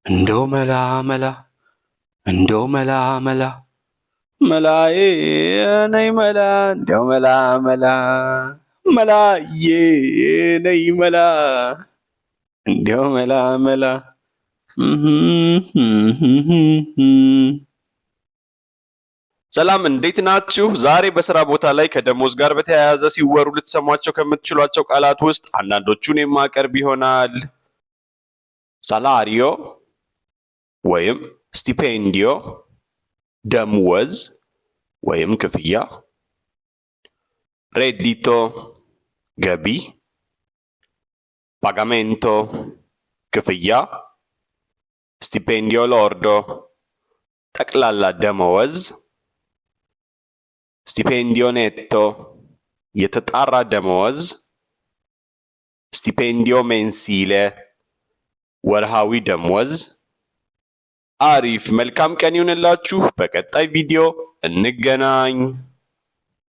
እንደው መላ መላ እንደው መላ መላ መላዬ ነይ መላ እንደው መላ መላ መላዬ ነይ መላ እንደው መላ መላ ሰላም እንዴት ናችሁ? ዛሬ በስራ ቦታ ላይ ከደሞዝ ጋር በተያያዘ ሲወሩ ልትሰሟቸው ከምትችሏቸው ቃላት ውስጥ አንዳንዶቹን የማቀርብ ይሆናል። ሳላሪዮ ወይም ስቲፔንዲዮ ደምወዝ ወይም ክፍያ፣ ሬዲቶ ገቢ፣ ፓጋሜንቶ ክፍያ፣ ስቲፔንዲዮ ሎርዶ ጠቅላላ ደመወዝ፣ ስቲፔንዲዮ ኔቶ የተጣራ ደመወዝ፣ ስቲፔንዲዮ ሜንሲሌ ወርሃዊ ደመወዝ። አሪፍ መልካም ቀን ይሁንላችሁ። በቀጣይ ቪዲዮ እንገናኝ።